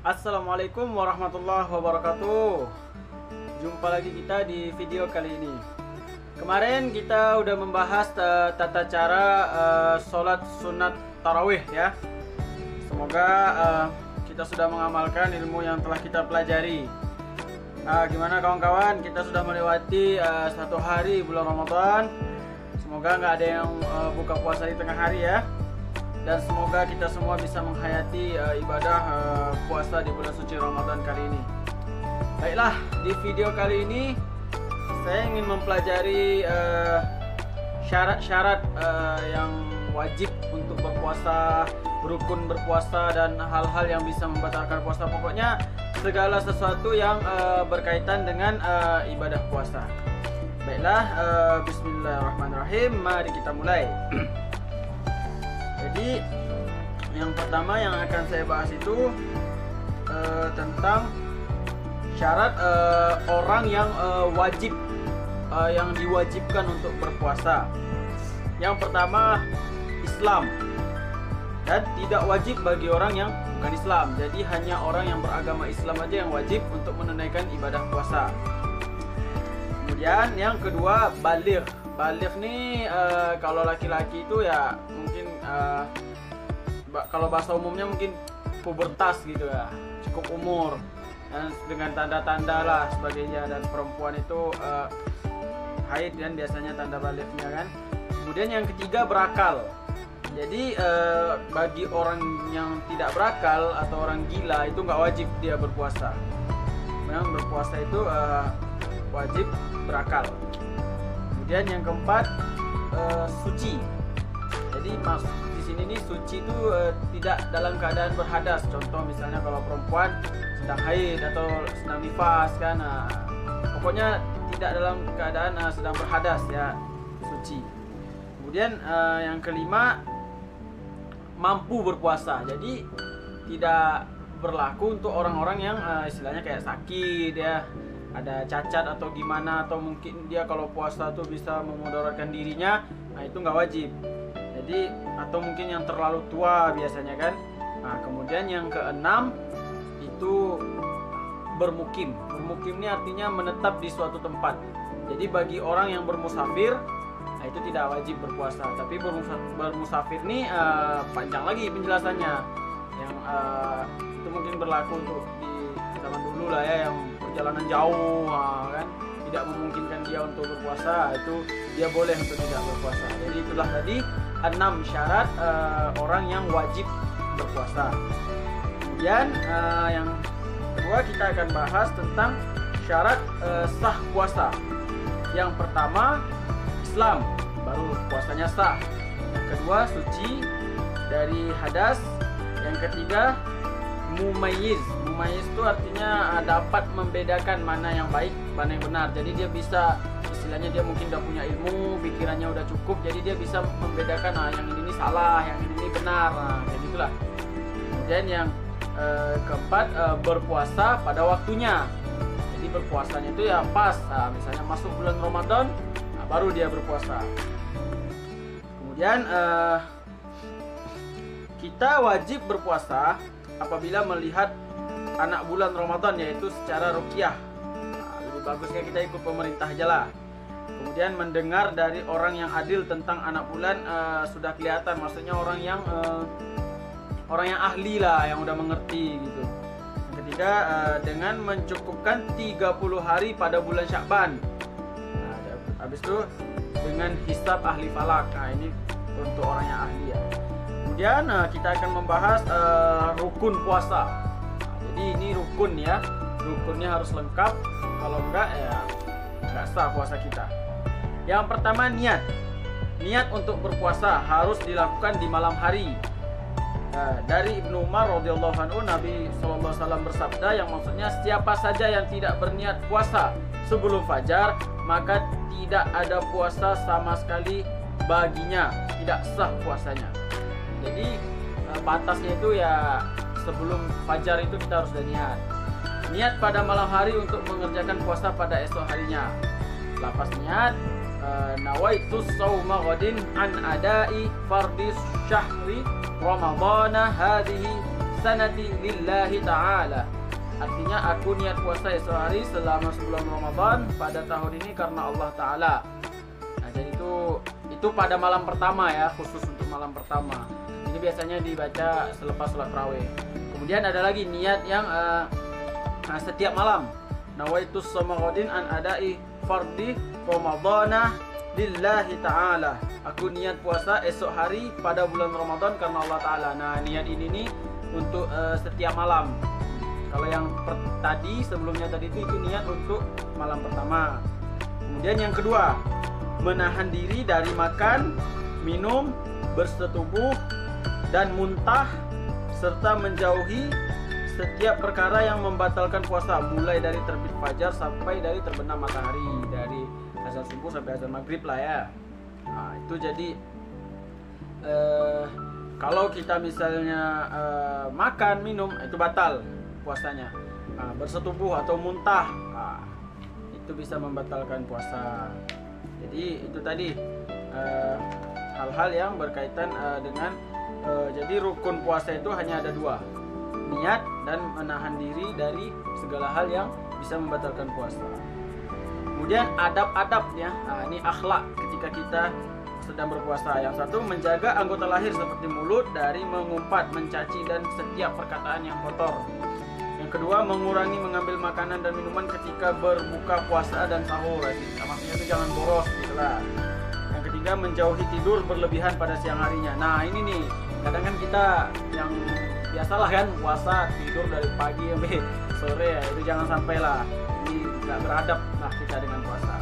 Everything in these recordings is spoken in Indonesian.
Assalamualaikum warahmatullahi wabarakatuh. Jumpa lagi kita di video kali ini. Kemarin kita udah membahas tata cara sholat sunat tarawih ya. Semoga kita sudah mengamalkan ilmu yang telah kita pelajari. Gimana kawan-kawan? Kita sudah melewati satu hari bulan Ramadan. Semoga nggak ada yang buka puasa di tengah hari ya. Dan semoga kita semua bisa menghayati ibadah puasa di bulan suci Ramadan kali ini. Baiklah, di video kali ini saya ingin mempelajari syarat-syarat yang wajib untuk berpuasa, rukun berpuasa, dan hal-hal yang bisa membatalkan puasa. Pokoknya segala sesuatu yang berkaitan dengan ibadah puasa. Baiklah, bismillahirrahmanirrahim. Mari kita mulai. Jadi yang pertama yang akan saya bahas itu tentang syarat orang yang wajib, yang diwajibkan untuk berpuasa. Yang pertama, Islam, dan tidak wajib bagi orang yang bukan Islam. Jadi hanya orang yang beragama Islam aja yang wajib untuk menunaikan ibadah puasa. Kemudian yang kedua, baligh. Baligh nih kalau laki-laki itu ya mungkin kalau bahasa umumnya mungkin pubertas gitu ya, cukup umur dan dengan tanda-tanda lah sebagainya. Dan perempuan itu haid dan biasanya tanda balighnya kan. Kemudian yang ketiga, berakal. Jadi bagi orang yang tidak berakal atau orang gila itu nggak wajib dia berpuasa. Memang berpuasa itu wajib berakal. Kemudian yang keempat, suci. Jadi maksud di sini nih suci itu tidak dalam keadaan berhadas. Contoh misalnya kalau perempuan sedang haid atau sedang nifas kan, pokoknya tidak dalam keadaan sedang berhadas ya, suci. Kemudian yang kelima, mampu berpuasa. Jadi tidak berlaku untuk orang-orang yang istilahnya kayak sakit ya, ada cacat atau gimana, atau mungkin dia kalau puasa tuh bisa memudaratkan dirinya, nah itu nggak wajib. Jadi atau mungkin yang terlalu tua biasanya kan. Nah kemudian yang keenam itu bermukim. Bermukim ini artinya menetap di suatu tempat. Jadi bagi orang yang bermusafir, nah itu tidak wajib berpuasa. Tapi bermusafir nih panjang lagi penjelasannya. Yang itu mungkin berlaku untuk di zaman dulu lah ya, yang perjalanan jauh kan, tidak memungkinkan dia untuk berpuasa, itu dia boleh untuk tidak berpuasa. Jadi itulah tadi 6 syarat orang yang wajib berpuasa. Kemudian yang kedua kita akan bahas tentang syarat sah puasa. Yang pertama, Islam, baru puasanya sah. Yang kedua, suci dari hadas. Yang ketiga, mumayyiz. Mumayyiz itu artinya dapat membedakan mana yang baik, mana yang benar. Jadi dia bisa, istilahnya dia mungkin udah punya ilmu, pikirannya udah cukup, jadi dia bisa membedakan yang ini salah, yang ini benar, kayak gitulah. Kemudian yang keempat, berpuasa pada waktunya. Jadi berpuasanya itu ya pas, misalnya masuk bulan Ramadan, baru dia berpuasa. Kemudian kita wajib berpuasa apabila melihat anak bulan Ramadan, yaitu secara ruqyah. Lebih bagusnya kita ikut pemerintah aja lah. Kemudian mendengar dari orang yang adil tentang anak bulan, sudah kelihatan, maksudnya orang yang ahli lah, yang udah mengerti gitu. Yang ketiga, dengan mencukupkan 30 hari pada bulan Sya'ban. Nah, habis itu dengan hisab ahli falak. Nah, ini untuk orang yang ahli ya. Kemudian kita akan membahas rukun puasa. Jadi ini rukun ya, rukunnya harus lengkap. Kalau enggak ya enggak sah puasa kita. Yang pertama, niat. Niat untuk berpuasa harus dilakukan di malam hari. Dari Ibnu Umar radhiyallahu anhu, Nabi SAW bersabda, yang maksudnya siapa saja yang tidak berniat puasa sebelum fajar, maka tidak ada puasa sama sekali baginya, tidak sah puasanya. Jadi batasnya itu ya sebelum fajar itu kita harus ada niat. Niat pada malam hari untuk mengerjakan puasa pada esok harinya. Lapas niat, nawaitu shauma ghadin an adai fardis syahri ramadhana hadhihi sanati lillahi ta'ala. Artinya aku niat puasa esok hari selama sebulan Ramadan pada tahun ini karena Allah Ta'ala. Nah, jadi itu pada malam pertama ya, khusus untuk malam pertama. Ini biasanya dibaca selepas sholat tarawih. Kemudian ada lagi niat yang setiap malam. Nawaitus samaghadin an adai fardi Ramadana lillahi ta'ala. Aku niat puasa esok hari pada bulan Ramadan karena Allah Ta'ala. Nah, niat ini nih untuk setiap malam. Kalau yang sebelumnya tadi itu niat untuk malam pertama. Kemudian yang kedua, menahan diri dari makan, minum, bersetubuh, dan muntah, serta menjauhi setiap perkara yang membatalkan puasa, mulai dari terbit fajar sampai dari terbenam matahari, dari azan subuh sampai azan maghrib lah ya. Nah, itu jadi kalau kita misalnya makan, minum, itu batal puasanya. Bersetubuh atau muntah, itu bisa membatalkan puasa. Jadi itu tadi hal-hal yang berkaitan dengan jadi rukun puasa itu hanya ada dua, niat dan menahan diri dari segala hal yang bisa membatalkan puasa. Kemudian adab-adabnya, ini akhlak ketika kita sedang berpuasa. Yang satu, menjaga anggota lahir seperti mulut dari mengumpat, mencaci, dan setiap perkataan yang kotor. Yang kedua, mengurangi mengambil makanan dan minuman ketika berbuka puasa dan sahur. Maksudnya itu jangan boros gitu lah. Yang ketiga, menjauhi tidur berlebihan pada siang harinya. Nah ini nih, kadang kan kita yang biasalah kan puasa tidur dari pagi sampai sore ya, itu jangan sampai lah. Ini nggak beradab lah kita dengan puasa.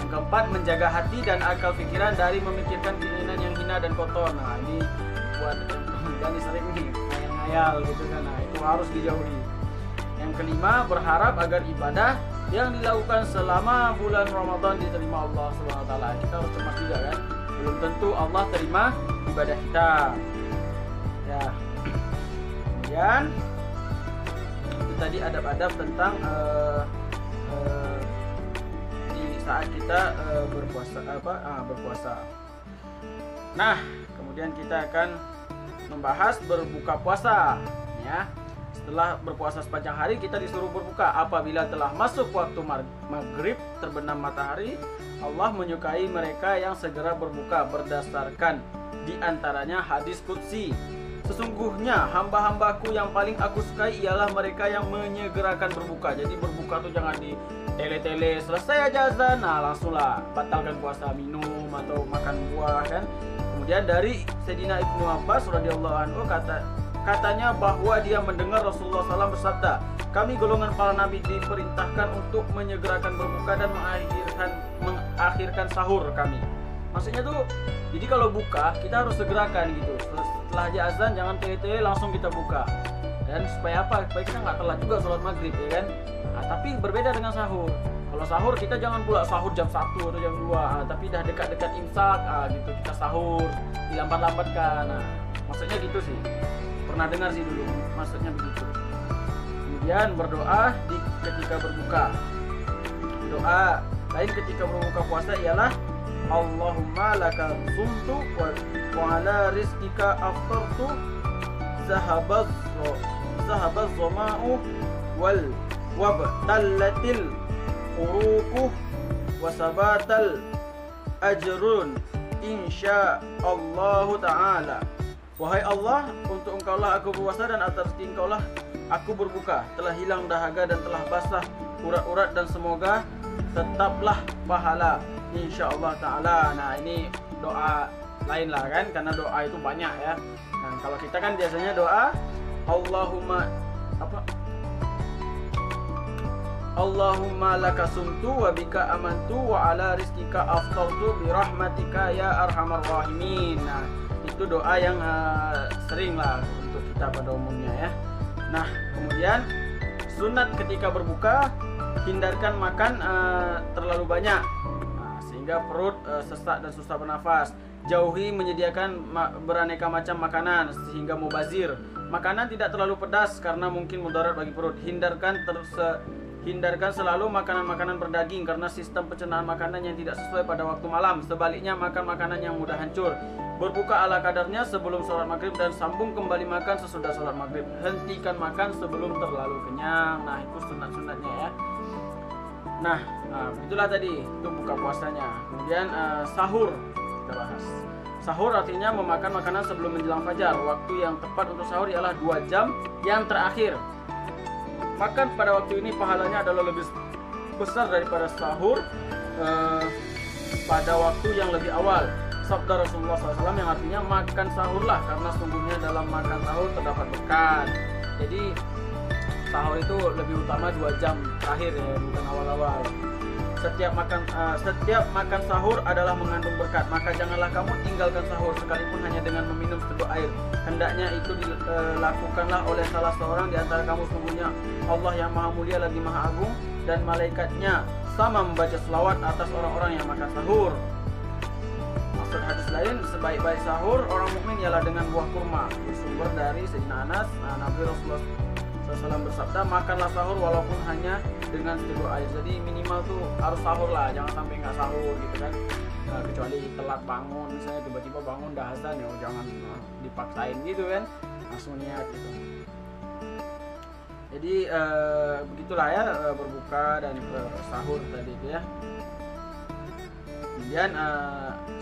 Yang keempat, menjaga hati dan akal pikiran dari memikirkan keinginan yang hina dan kotor. Nah ini buat yang sering nih ngayal gitu kan, nah itu harus dijauhi. Yang kelima, berharap agar ibadah yang dilakukan selama bulan Ramadan diterima Allah SWT. Kita harus cemas juga kan, belum tentu Allah terima ibadah kita ya. Kemudian itu tadi adab-adab tentang di saat kita berpuasa. Nah, kemudian kita akan membahas berbuka puasa ya. Setelah berpuasa sepanjang hari, kita disuruh berbuka apabila telah masuk waktu maghrib, terbenam matahari. Allah menyukai mereka yang segera berbuka berdasarkan diantaranya hadis qudsi. Sesungguhnya hamba-hambaku yang paling aku sukai ialah mereka yang menyegerakan berbuka. Jadi berbuka tuh jangan di tele-tele, selesai aja azan, nah langsunglah batalkan puasa, minum atau makan buah kan. Kemudian dari Sayyidina Ibnu Abbas radhiyallahu anhu katanya bahwa dia mendengar Rasulullah SAW bersabda, kami golongan para nabi diperintahkan untuk menyegerakan berbuka dan mengakhirkan sahur kami. Maksudnya tuh, jadi kalau buka kita harus segerakan gitu. Setelah aja azan jangan tele-tele langsung kita buka. Dan supaya apa? Supaya kita nggak telat juga sholat maghrib ya kan. Nah, tapi berbeda dengan sahur. Kalau sahur kita jangan pula sahur jam 1 atau jam 2, tapi dah dekat-dekat imsak gitu kita sahur, dilambat-lambatkan. Nah, maksudnya gitu sih. Pernah dengar sih dulu, maksudnya begitu. Kemudian berdoa ketika berbuka. Doa lain ketika berbuka puasa ialah Allahumma laka sumtu wa ala rizkika aftartu zahabaz zama'u wal wabtallatil uruku wasabatal ajrun insyaallahu ta'ala. Wahai Allah, untuk Engkaulah aku berpuasa dan atas rezeki Engkaulah aku berbuka. Telah hilang dahaga dan telah basah urat-urat dan semoga tetaplah pahala insyaallah ta'ala. Nah ini doa lain lah kan, karena doa itu banyak ya. Nah kalau kita kan biasanya doa Allahumma laka sumtu wa bika amantu wa ala rizkika aftartu birahmatika ya arhamar rahimin. Nah itu doa yang sering lah untuk kita pada umumnya ya. Nah kemudian sunat ketika berbuka, hindarkan makan terlalu banyak sehingga perut sesak dan susah bernafas. Jauhi menyediakan beraneka macam makanan sehingga mubazir. Makanan tidak terlalu pedas karena mungkin mudarat bagi perut. Hindarkan selalu makanan-makanan berdaging karena sistem pencernaan makanan yang tidak sesuai pada waktu malam. Sebaliknya makan makanan yang mudah hancur. Berbuka ala kadarnya sebelum sholat maghrib dan sambung kembali makan sesudah sholat maghrib. Hentikan makan sebelum terlalu kenyang. Nah, itu sunat-sunatnya ya. Nah, itulah tadi itu buka puasanya. Kemudian sahur kita bahas. Sahur artinya memakan makanan sebelum menjelang fajar. Waktu yang tepat untuk sahur ialah 2 jam yang terakhir. Makan pada waktu ini pahalanya adalah lebih besar daripada sahur pada waktu yang lebih awal. Sabda Rasulullah SAW yang artinya makan sahurlah, karena sungguhnya dalam makan sahur terdapat berkat. Jadi sahur itu lebih utama 2 jam terakhir ya, bukan awal-awal. Setiap makan sahur adalah mengandung berkat, maka janganlah kamu tinggalkan sahur sekalipun hanya dengan meminum seteguk air. Hendaknya itu dilakukanlah oleh salah seorang di antara kamu. Sungguhnya Allah yang maha mulia lagi maha agung, dan malaikatnya sama membaca selawat atas orang-orang yang makan sahur. Maksud hadis lain, sebaik-baik sahur orang mukmin ialah dengan buah kurma. Bersumber dari Sayyidina Anas, Nabi Rasulullah SAW bersabda, makanlah sahur walaupun hanya dengan seteguk air. Jadi minimal tuh harus sahur lah, jangan sampai nggak sahur gitu kan. Kecuali telat bangun, misalnya tiba-tiba bangun dah azan, ya jangan dipaksain gitu kan, langsung niat gitu. Jadi begitulah ya, berbuka dan sahur tadi itu ya. Kemudian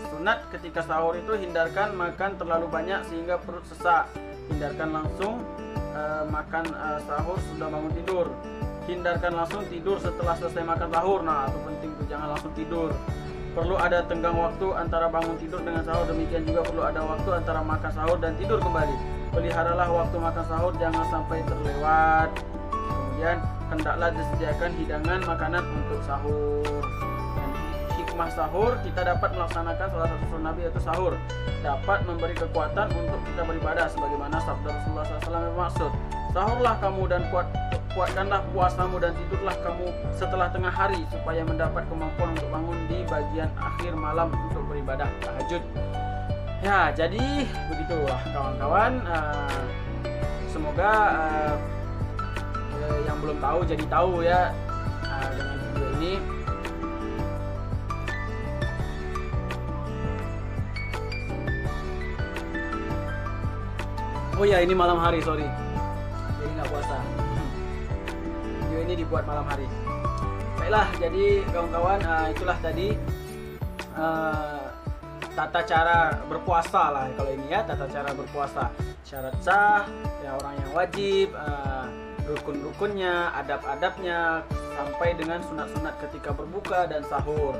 sunat ketika sahur itu hindarkan makan terlalu banyak sehingga perut sesak. Hindarkan langsung makan sahur sudah bangun tidur. Hindarkan langsung tidur setelah selesai makan sahur. Nah, itu penting tuh, jangan langsung tidur. Perlu ada tenggang waktu antara bangun tidur dengan sahur. Demikian juga perlu ada waktu antara makan sahur dan tidur kembali. Peliharalah waktu makan sahur, jangan sampai terlewat. Kemudian hendaklah disediakan hidangan makanan untuk sahur. Hikmah sahur, kita dapat melaksanakan salah satu sunnah Nabi, yaitu sahur dapat memberi kekuatan untuk kita beribadah, sebagaimana sabda Rasulullah SAW yang bermaksud, sahurlah kamu dan kuatkanlah puasamu dan tidurlah kamu setelah tengah hari supaya mendapat kemampuan untuk bangun di bagian akhir malam untuk beribadah tahajud. Ya, jadi begitulah kawan-kawan. Semoga yang belum tahu jadi tahu ya dengan video ini. Oh ya, ini malam hari, sorry, jadi nggak puasa. Video ini dibuat malam hari. Baiklah, jadi kawan-kawan, itulah tadi tata cara berpuasa lah kalau ini ya, tata cara berpuasa, syarat sah, ya orang yang wajib, rukun-rukunnya, adab-adabnya, sampai dengan sunat-sunat ketika berbuka dan sahur.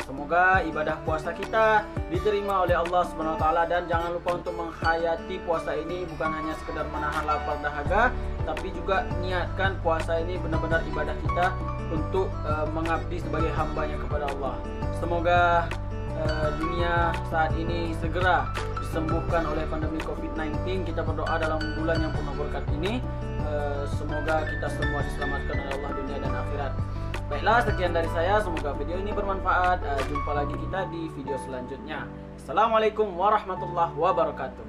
Semoga ibadah puasa kita diterima oleh Allah Subhanahu wa taala, dan jangan lupa untuk menghayati puasa ini bukan hanya sekedar menahan lapar dahaga, tapi juga niatkan puasa ini benar-benar ibadah kita untuk mengabdi sebagai hambanya kepada Allah. Semoga dunia saat ini segera disembuhkan oleh pandemi COVID-19. Kita berdoa dalam bulan yang penuh berkat ini, semoga kita semua diselamatkan oleh Allah dunia dan akhirat. Baiklah, sekian dari saya, semoga video ini bermanfaat. Jumpa lagi kita di video selanjutnya. Assalamualaikum warahmatullahi wabarakatuh.